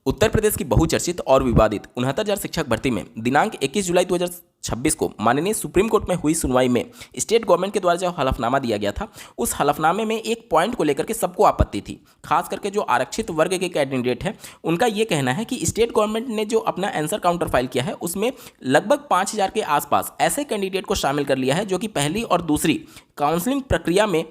उत्तर प्रदेश की बहुचर्चित और विवादित 69,000 शिक्षक भर्ती में दिनांक 21 जुलाई 2026 को माननीय सुप्रीम कोर्ट में हुई सुनवाई में स्टेट गवर्नमेंट के द्वारा जो हलफनामा दिया गया था, उस हलफनामे में एक पॉइंट को लेकर के सबको आपत्ति थी। खास करके जो आरक्षित वर्ग के कैंडिडेट हैं, उनका ये कहना है कि स्टेट गवर्नमेंट ने जो अपना आंसर काउंटर फाइल किया है, उसमें लगभग 5,000 के आसपास ऐसे कैंडिडेट को शामिल कर लिया है जो कि पहली और दूसरी काउंसलिंग प्रक्रिया में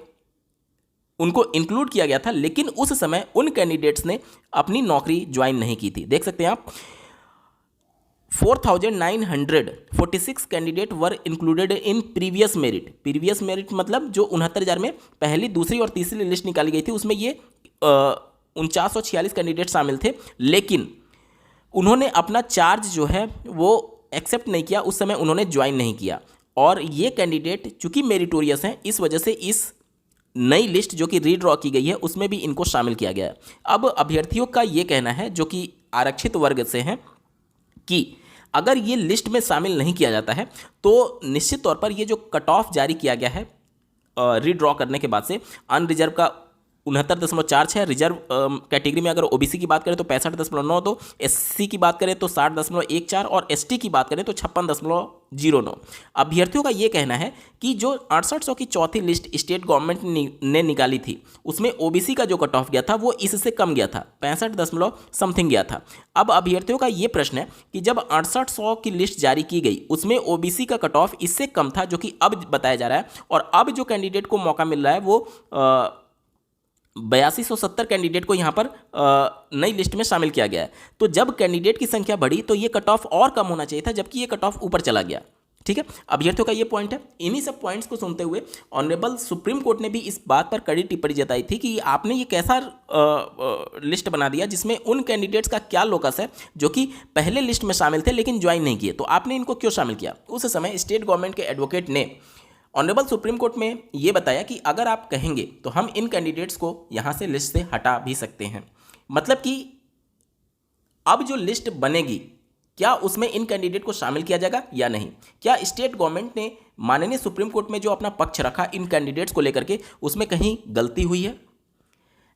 उनको इंक्लूड किया गया था, लेकिन उस समय उन कैंडिडेट्स ने अपनी नौकरी ज्वाइन नहीं की थी। देख सकते हैं आप, 4,946 candidate were included in previous merit. Previous merit मतलब जो 69,000 में पहली, दूसरी और तीसरी लिस्ट निकाली गई थी, उसमें ये 4946 कैंडिडेट शामिल थे, लेकिन उन्होंने अपना चार्ज जो है वो एक्सेप्ट नहीं किया। उस समय उन्होंने ज्वाइन नहीं किया, और ये कैंडिडेट चूंकि मेरिटोरियस हैं, इस वजह से इस नई लिस्ट जो कि रीड्रॉ की गई है उसमें भी इनको शामिल किया गया है। अब अभ्यर्थियों का ये कहना है, जो कि आरक्षित वर्ग से हैं, कि अगर ये लिस्ट में शामिल नहीं किया जाता है तो निश्चित तौर पर ये जो कट ऑफ जारी किया गया है रीड्रॉ करने के बाद से, अनरिजर्व का 69.46 है, रिजर्व कैटेगरी में अगर ओबीसी की बात करें तो 65.92, एससी की बात करें तो 60.14 और एसटी की बात करें तो 56.09। अभ्यर्थियों का ये कहना है कि जो 6800 की चौथी लिस्ट स्टेट गवर्नमेंट ने निकाली थी, उसमें ओबीसी का जो कट ऑफ गया था वो इससे कम गया था, 65 गया था। अब अभ्यर्थियों का ये प्रश्न है कि जब 6800 की लिस्ट जारी की गई, उसमें ओबीसी का कट ऑफ इससे कम था, जो कि अब बताया जा रहा है, और अब जो कैंडिडेट को मौका मिल रहा है वो 8270 कैंडिडेट को यहाँ पर नई लिस्ट में शामिल किया गया है। तो जब कैंडिडेट की संख्या बढ़ी तो ये कट ऑफ और कम होना चाहिए था, जबकि ये कट ऑफ ऊपर चला गया। ठीक है, अभ्यर्थियों का ये पॉइंट है। इन्हीं सब पॉइंट्स को सुनते हुए ऑनरेबल सुप्रीम कोर्ट ने भी इस बात पर कड़ी टिप्पणी जताई थी कि आपने ये कैसा लिस्ट बना दिया जिसमें उन कैंडिडेट्स का क्या लोकस है जो कि पहले लिस्ट में शामिल थे लेकिन ज्वाइन नहीं किए, तो आपने इनको क्यों शामिल किया। उस समय स्टेट गवर्नमेंट के एडवोकेट ने ऑनरेबल सुप्रीम कोर्ट में ये बताया कि अगर आप कहेंगे तो हम इन कैंडिडेट्स को यहाँ से लिस्ट से हटा भी सकते हैं। मतलब कि अब जो लिस्ट बनेगी, क्या उसमें इन कैंडिडेट को शामिल किया जाएगा या नहीं। क्या स्टेट गवर्नमेंट ने माननीय सुप्रीम कोर्ट में जो अपना पक्ष रखा इन कैंडिडेट्स को लेकर के, उसमें कहीं गलती हुई है।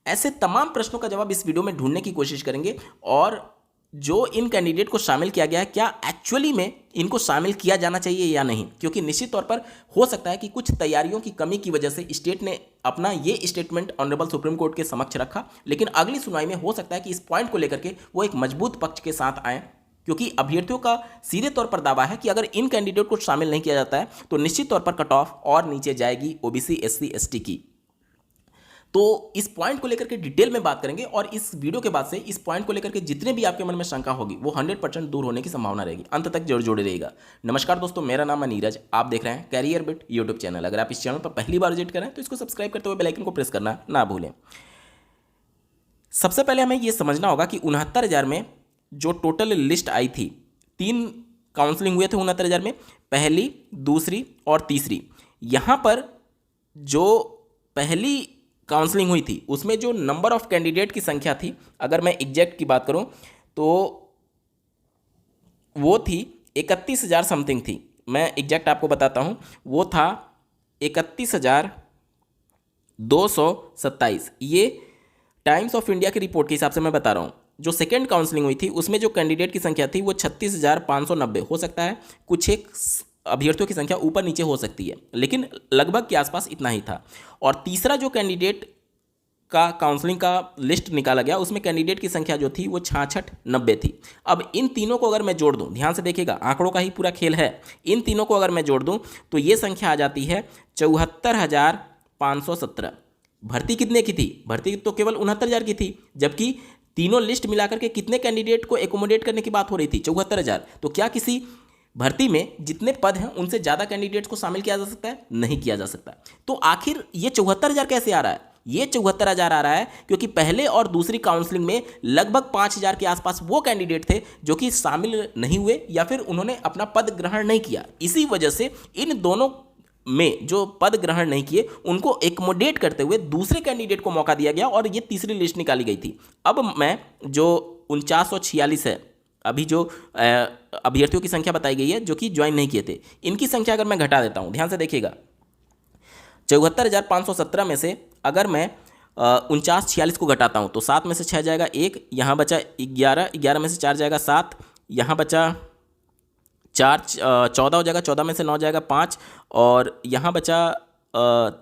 ऐसे तमाम प्रश्नों का जवाब इस वीडियो में ढूंढने की कोशिश करेंगे, और जो इन कैंडिडेट को शामिल किया गया है, क्या एक्चुअली में इनको शामिल किया जाना चाहिए या नहीं। क्योंकि निश्चित तौर पर हो सकता है कि कुछ तैयारियों की कमी की वजह से स्टेट ने अपना ये स्टेटमेंट ऑनरेबल सुप्रीम कोर्ट के समक्ष रखा, लेकिन अगली सुनवाई में हो सकता है कि इस पॉइंट को लेकर के वो एक मजबूत पक्ष के साथ आए। क्योंकि अभ्यर्थियों का सीधे तौर पर दावा है कि अगर इन कैंडिडेट को शामिल नहीं किया जाता है तो निश्चित तौर पर कट ऑफ और नीचे जाएगी ओबीसी, एससी, एसटी की। तो इस पॉइंट को लेकर के डिटेल में बात करेंगे, और इस वीडियो के बाद से इस पॉइंट को लेकर के जितने भी आपके मन में शंका होगी वो 100% दूर होने की संभावना रहेगी। अंत तक जरूर जुड़े रहिएगा। नमस्कार दोस्तों, मेरा नाम है नीरज, आप देख रहे हैं कैरियर बिट यूट्यूब चैनल। अगर आप इस चैनल पर पहली बार विजिट करें तो इसको सब्सक्राइब करते हुए बेल आइकन को प्रेस करना ना भूलें। सबसे पहले हमें यह समझना होगा कि 69,000 में जो टोटल लिस्ट आई थी, 3 काउंसलिंग हुए थे 69,000 में, पहली, दूसरी और तीसरी। यहाँ पर जो पहली काउंसलिंग हुई थी उसमें जो नंबर ऑफ कैंडिडेट की संख्या थी, अगर मैं एग्जैक्ट की बात करूं तो वो थी 31,000 समथिंग थी। मैं एग्जैक्ट आपको बताता हूं, वो था 31,227। ये टाइम्स ऑफ इंडिया की रिपोर्ट के हिसाब से मैं बता रहा हूं। जो सेकेंड काउंसलिंग हुई थी उसमें जो कैंडिडेट की संख्या थी वो 36,590। हो सकता है कुछ एक अभ्यर्थियों की संख्या ऊपर नीचे हो सकती है, लेकिन लगभग के आसपास इतना ही था। और तीसरा जो कैंडिडेट का काउंसलिंग का लिस्ट निकाला गया, उसमें कैंडिडेट की संख्या जो थी वो 6690 थी। अब इन तीनों को अगर मैं जोड़ दूं, ध्यान से देखिएगा, आंकड़ों का ही पूरा खेल है। इन तीनों को अगर मैं जोड़ दूं तो ये संख्या आ जाती है 74,517। भर्ती कितने की थी? भर्ती तो केवल 69,000 की थी, जबकि तीनों लिस्ट मिलाकर के कितने कैंडिडेट को एकोमोडेट करने की बात हो रही थी? 74,000। तो क्या किसी भर्ती में जितने पद हैं उनसे ज़्यादा कैंडिडेट्स को शामिल किया जा सकता है? नहीं किया जा सकता। तो आखिर ये 74,000 कैसे आ रहा है? ये 74,000 आ रहा है क्योंकि पहले और दूसरी काउंसलिंग में लगभग 5,000 के आसपास वो कैंडिडेट थे जो कि शामिल नहीं हुए या फिर उन्होंने अपना पद ग्रहण नहीं किया। इसी वजह से इन दोनों में जो पद ग्रहण नहीं किए उनको एकोमोडेट करते हुए दूसरे कैंडिडेट को मौका दिया गया और ये तीसरी लिस्ट निकाली गई थी। अब मैं जो 4946 है, अभी जो अभ्यर्थियों की संख्या बताई गई है जो कि ज्वाइन नहीं किए थे, इनकी संख्या अगर मैं घटा देता हूं, ध्यान से देखिएगा, 74,517 में से अगर मैं 49 46 को घटाता हूँ तो 7 में से 6 जाएगा 1, यहाँ बचा 11, 11 में से 4 जाएगा 7, यहाँ बचा 4, 14 हो जाएगा, 14 में से 9 जाएगा 5, और यहाँ बचा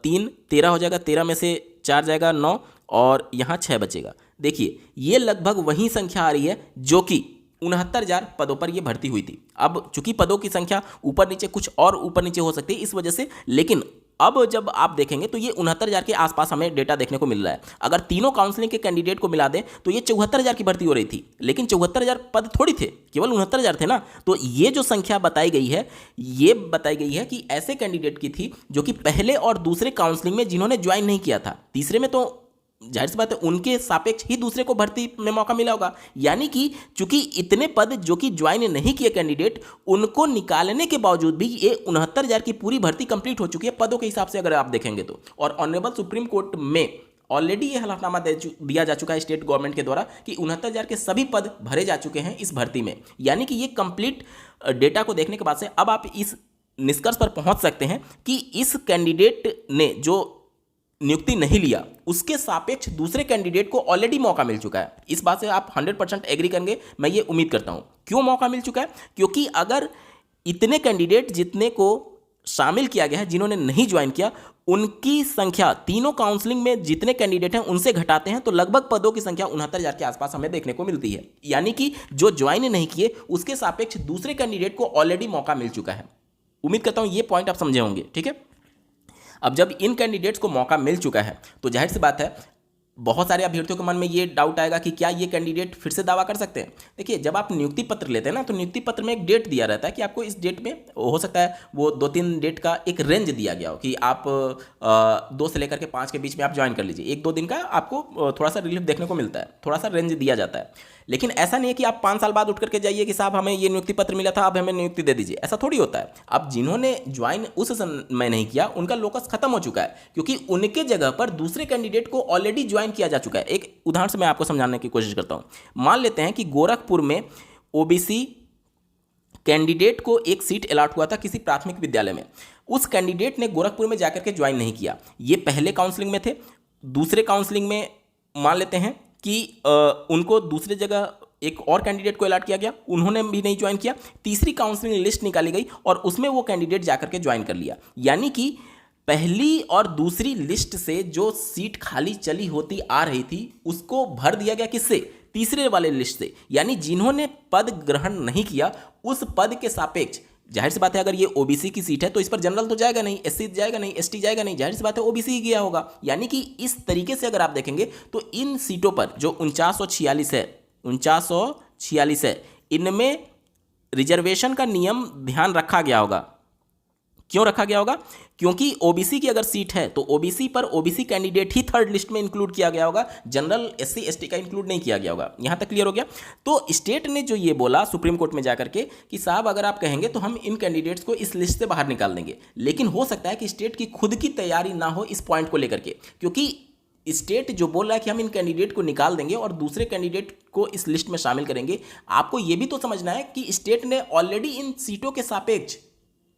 3, 13 हो जाएगा, 13 में से 4 जाएगा 9, और यहाँ 6 बचेगा। देखिए ये लगभग वही संख्या आ रही है जो कि 69,000 पदों पर ये भर्ती हुई थी। अब चूंकि पदों की संख्या ऊपर नीचे कुछ और ऊपर नीचे हो सकती है इस वजह से, लेकिन अब जब आप देखेंगे तो ये 69,000 के आसपास हमें डेटा देखने को मिल रहा है। अगर तीनों काउंसलिंग के कैंडिडेट को मिला दें तो ये 74,000 की भर्ती हो रही थी, लेकिन 74,000 पद थोड़ी थे, केवल 69,000 थे ना। तो ये जो संख्या बताई गई है, ये बताई गई है कि ऐसे कैंडिडेट की थी जो कि पहले और दूसरे काउंसलिंग में जिन्होंने ज्वाइन नहीं किया था, तीसरे में तो जाहिर सी बात है उनके सापेक्ष ही दूसरे को भर्ती में मौका मिला होगा। यानी कि चूंकि इतने पद जो कि ज्वाइन नहीं किए कैंडिडेट, उनको निकालने के बावजूद भी ये 69,000 की पूरी भर्ती कंप्लीट हो चुकी है पदों के हिसाब से अगर आप देखेंगे तो। और ऑनरेबल सुप्रीम कोर्ट में ऑलरेडी ये हलफनामा दिया जा चुका है स्टेट गवर्नमेंट के द्वारा कि 69,000 के सभी पद भरे जा चुके हैं इस भर्ती में। यानी कि ये कंप्लीट डेटा को देखने के बाद से अब आप इस निष्कर्ष पर पहुंच सकते हैं कि इस कैंडिडेट ने जो नियुक्ति नहीं लिया उसके सापेक्ष दूसरे कैंडिडेट को ऑलरेडी मौका मिल चुका है। इस बात से आप 100% एग्री करेंगे, मैं ये उम्मीद करता हूं। क्यों मौका मिल चुका है? क्योंकि अगर इतने कैंडिडेट जितने को शामिल किया गया है जिन्होंने नहीं ज्वाइन किया, उनकी संख्या तीनों काउंसलिंग में जितने कैंडिडेट हैं उनसे घटाते हैं तो लगभग पदों की संख्या 69,000 के आसपास हमें देखने को मिलती है। यानी कि जो ज्वाइन नहीं किए उसके सापेक्ष दूसरे कैंडिडेट को ऑलरेडी मौका मिल चुका है। उम्मीद करता हूं ये पॉइंट आप समझे होंगे, ठीक है। अब जब इन कैंडिडेट्स को मौका मिल चुका है तो जाहिर सी बात है बहुत सारे अभ्यर्थियों के मन में ये डाउट आएगा कि क्या ये कैंडिडेट फिर से दावा कर सकते हैं। देखिए जब आप नियुक्ति पत्र लेते हैं ना तो नियुक्ति पत्र में एक डेट दिया रहता है कि आपको इस डेट में, हो सकता है वो 2-3 डेट का एक रेंज दिया गया हो कि आप 2 से लेकर के 5 के बीच में आप ज्वाइन कर लीजिए। 1-2 दिन का आपको थोड़ा सा रिलीफ देखने को मिलता है, थोड़ा सा रेंज दिया जाता है। लेकिन ऐसा नहीं है कि आप 5 साल बाद उठ करके जाइए कि साहब हमें ये नियुक्ति पत्र मिला था अब हमें नियुक्ति दे दीजिए, ऐसा थोड़ी होता है। अब जिन्होंने ज्वाइन उस समय नहीं किया उनका लोकस खत्म हो चुका है क्योंकि उनके जगह पर दूसरे कैंडिडेट को ऑलरेडी ज्वाइन किया जा चुका है। एक उदाहरण से मैं आपको समझाने की कोशिश करता हूं। मान लेते हैं कि गोरखपुर में ओबीसी कैंडिडेट को एक सीट अलॉट हुआ था किसी प्राथमिक विद्यालय में। उस कैंडिडेट ने गोरखपुर में जाकर के ज्वाइन नहीं किया। ये पहले काउंसलिंग में थे, दूसरे काउंसलिंग में मान लेते हैं कि उनको दूसरे जगह एक और कैंडिडेट को अलॉट किया गया, उन्होंने भी नहीं ज्वाइन किया। तीसरी काउंसलिंग लिस्ट निकाली गई और उसमें वो कैंडिडेट जाकर के ज्वाइन कर लिया। यानी कि पहली और दूसरी लिस्ट से जो सीट खाली चली होती आ रही थी उसको भर दिया गया किससे? तीसरे वाले लिस्ट से। यानी जिन्होंने पद ग्रहण नहीं किया उस पद के सापेक्ष, जाहिर सी बात है अगर ये ओबीसी की सीट है तो इस पर जनरल तो जाएगा नहीं, एससी जाएगा नहीं, एसटी जाएगा नहीं, जाहिर सी बात है ओबीसी ही गया होगा। यानी कि इस तरीके से अगर आप देखेंगे तो इन सीटों पर जो 4946 है इनमें रिजर्वेशन का नियम ध्यान रखा गया होगा। क्यों रखा गया होगा? क्योंकि ओबीसी की अगर सीट है तो ओबीसी पर ओबीसी कैंडिडेट ही थर्ड लिस्ट में इंक्लूड किया गया होगा, जनरल एससी एसटी का इंक्लूड नहीं किया गया होगा। यहां तक क्लियर हो गया? तो स्टेट ने जो ये बोला सुप्रीम कोर्ट में जाकर के कि साहब अगर आप कहेंगे तो हम इन कैंडिडेट्स को इस लिस्ट से बाहर निकाल देंगे। लेकिन हो सकता है कि स्टेट की खुद की तैयारी ना हो इस पॉइंट को लेकर के, क्योंकि स्टेट जो बोल रहा है कि हम इन कैंडिडेट को निकाल देंगे और दूसरे कैंडिडेट को इस लिस्ट में शामिल करेंगे, आपको यह भी तो समझना है कि स्टेट ने ऑलरेडी इन सीटों के सापेक्ष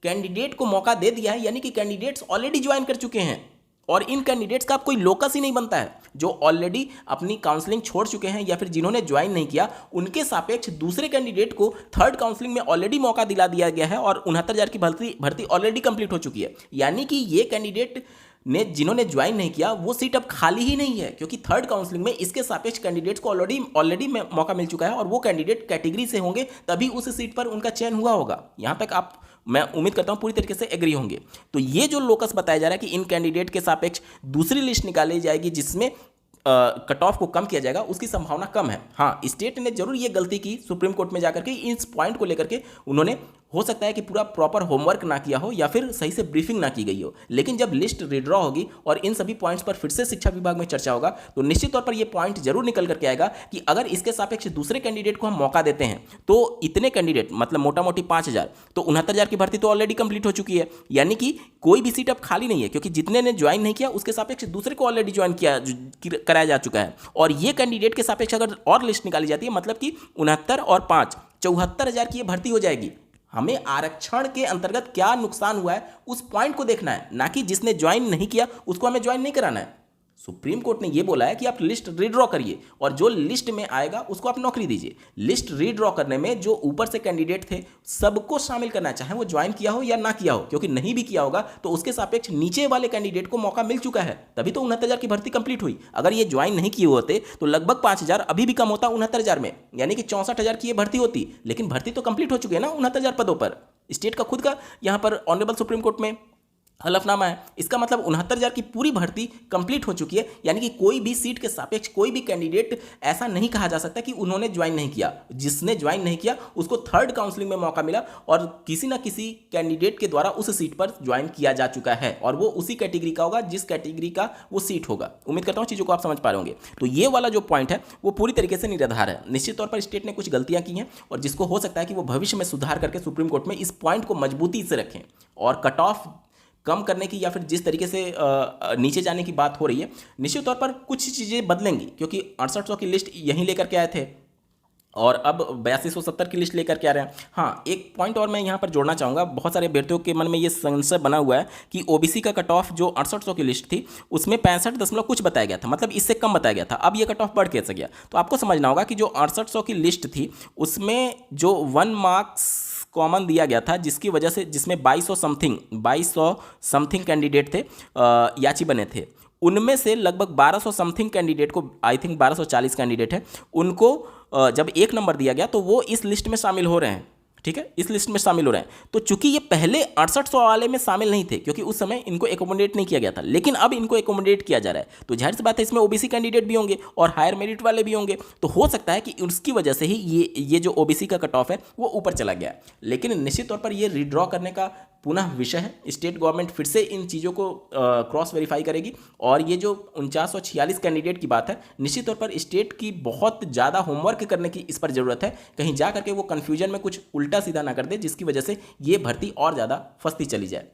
कैंडिडेट को मौका दे दिया है। यानी कि कैंडिडेट्स ऑलरेडी ज्वाइन कर चुके हैं और इन कैंडिडेट्स का अब कोई लोकस ही नहीं बनता है। जो ऑलरेडी अपनी काउंसलिंग छोड़ चुके हैं या फिर जिन्होंने ज्वाइन नहीं किया उनके सापेक्ष दूसरे कैंडिडेट को थर्ड काउंसलिंग में ऑलरेडी मौका दिला दिया गया है और 69,000 की भर्ती ऑलरेडी कंप्लीट हो चुकी है। यानी कि ये कैंडिडेट ने जिन्होंने ज्वाइन नहीं किया वो सीट अब खाली ही नहीं है क्योंकि थर्ड काउंसलिंग में इसके सापेक्ष कैंडिडेट्स को ऑलरेडी मौका मिल चुका है और वो कैंडिडेट कैटेगरी से होंगे तभी उस सीट पर उनका चयन हुआ होगा। यहां तक आप, मैं उम्मीद करता हूं पूरी तरीके से एग्री होंगे। तो ये जो लोकस बताया जा रहा है कि इन कैंडिडेट के सापेक्ष दूसरी लिस्ट निकाली जाएगी जिसमें कट ऑफ को कम किया जाएगा, उसकी संभावना कम है। हाँ, स्टेट ने जरूर ये गलती की सुप्रीम कोर्ट में जाकर के, इस पॉइंट को लेकर के उन्होंने हो सकता है कि पूरा प्रॉपर होमवर्क ना किया हो या फिर सही से ब्रीफिंग ना की गई हो। लेकिन जब लिस्ट रिड्रॉ होगी और इन सभी पॉइंट्स पर फिर से शिक्षा विभाग में चर्चा होगा तो निश्चित तौर पर यह पॉइंट जरूर निकल करके आएगा कि अगर इसके सापेक्ष दूसरे कैंडिडेट को हम मौका देते हैं तो इतने कैंडिडेट, मतलब मोटा मोटी 5,000, तो 69,000 की भर्ती तो ऑलरेडी कंप्लीट हो चुकी है। यानी कि कोई भी सीट अब खाली नहीं है क्योंकि जितने ने ज्वाइन नहीं किया उसके सापेक्ष दूसरे को ऑलरेडी ज्वाइन कराया जा चुका है। और ये कैंडिडेट के सापेक्ष अगर और लिस्ट निकाली जाती है मतलब कि 69 और 5 74,000 की ये भर्ती हो जाएगी। हमें आरक्षण के अंतर्गत क्या नुकसान हुआ है उस पॉइंट को देखना है, ना कि जिसने ज्वाइन नहीं किया उसको हमें ज्वाइन नहीं कराना है। सुप्रीम कोर्ट ने ये बोला है कि आप लिस्ट रीड्रॉ करिए और जो लिस्ट में आएगा उसको आप नौकरी दीजिए। लिस्ट रीड्रॉ करने में जो ऊपर से कैंडिडेट थे सबको शामिल करना, चाहे वो ज्वाइन किया हो या ना किया हो, क्योंकि नहीं भी किया होगा तो उसके सापेक्ष नीचे वाले कैंडिडेट को मौका मिल चुका है, तभी तो 69,000 की भर्ती कंप्लीट हुई। अगर ये ज्वाइन नहीं किए होते तो लगभग 5,000 अभी भी कम होता 69,000 में, यानी कि 64,000 की ये भर्ती होती, लेकिन भर्ती तो कंप्लीट हो चुकी है ना 69,000 पदों पर। स्टेट का खुद का यहाँ पर ऑनरेबल सुप्रीम कोर्ट में हलफनामा है, इसका मतलब 69,000 की पूरी भर्ती कंप्लीट हो चुकी है, यानी कि कोई भी सीट के सापेक्ष कोई भी कैंडिडेट ऐसा नहीं कहा जा सकता कि उन्होंने ज्वाइन नहीं किया। जिसने ज्वाइन नहीं किया उसको थर्ड काउंसलिंग में मौका मिला और किसी ना किसी कैंडिडेट के द्वारा उस सीट पर ज्वाइन किया जा चुका है और वो उसी कैटेगरी का होगा जिस कैटेगरी का वो सीट होगा। उम्मीद करता हूँ चीज़ों को आप समझ पा रहे होंगे। तो ये वाला जो पॉइंट है वो पूरी तरीके से निराधार है। निश्चित तौर पर स्टेट ने कुछ गलतियां की हैं और जिसको हो सकता है कि वो भविष्य में सुधार करके सुप्रीम कोर्ट में इस पॉइंट को मजबूती से रखें और कट ऑफ कम करने की या फिर जिस तरीके से नीचे जाने की बात हो रही है, निश्चित तौर पर कुछ चीज़ें बदलेंगी, क्योंकि 6800 की लिस्ट यहीं लेकर के आए थे और अब 8270 की लिस्ट लेकर के आ रहे हैं। हाँ, एक पॉइंट और मैं यहाँ पर जोड़ना चाहूँगा। बहुत सारे अभ्यर्थियों के मन में ये संशय बना हुआ है कि ओबीसी का कट ऑफ जो 6800 की लिस्ट थी उसमें 65 कुछ बताया गया था, मतलब इससे कम बताया गया था। अब ये कट ऑफ बढ़ कैसे गया? तो आपको समझना होगा कि जो 6800 की लिस्ट थी उसमें जो 1 मार्क्स कॉमन दिया गया था, जिसकी वजह से जिसमें 2200 समथिंग कैंडिडेट थे, याची बने थे, उनमें से लगभग 1200 समथिंग कैंडिडेट को, आई थिंक 1240 कैंडिडेट है, उनको जब 1 नंबर दिया गया तो वो इस लिस्ट में शामिल हो रहे हैं। ठीक है, इस लिस्ट में शामिल हो रहे हैं। तो चूंकि ये पहले 6800 वाले में शामिल नहीं थे क्योंकि उस समय इनको एकोमोडेट नहीं किया गया था, लेकिन अब इनको एकोमोडेट किया जा रहा है, तो जाहिर सी बात है इसमें ओबीसी कैंडिडेट भी होंगे और हायर मेरिट वाले भी होंगे। तो हो सकता है कि उसकी वजह से ही ये जो ओबीसी का कट ऑफ है वो ऊपर चला गया। लेकिन निश्चित तौर पर ये रिड्रॉ करने का पुनः विषय है। स्टेट गवर्नमेंट फिर से इन चीज़ों को क्रॉस वेरीफाई करेगी और ये जो 4946 कैंडिडेट की बात है, निश्चित तौर पर स्टेट की बहुत ज़्यादा होमवर्क करने की इस पर ज़रूरत है, कहीं जा करके वो कन्फ्यूजन में कुछ उल्टा सीधा ना कर दे जिसकी वजह से ये भर्ती और ज़्यादा फंसती चली जाए।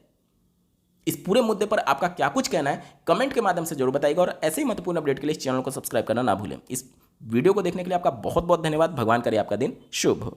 इस पूरे मुद्दे पर आपका क्या कुछ कहना है कमेंट के माध्यम से जरूर बताइएगा और ऐसे ही महत्वपूर्ण अपडेट के लिए इस चैनल को सब्सक्राइब करना ना भूलें। इस वीडियो को देखने के लिए आपका बहुत बहुत धन्यवाद। भगवान करे आपका दिन शुभ हो।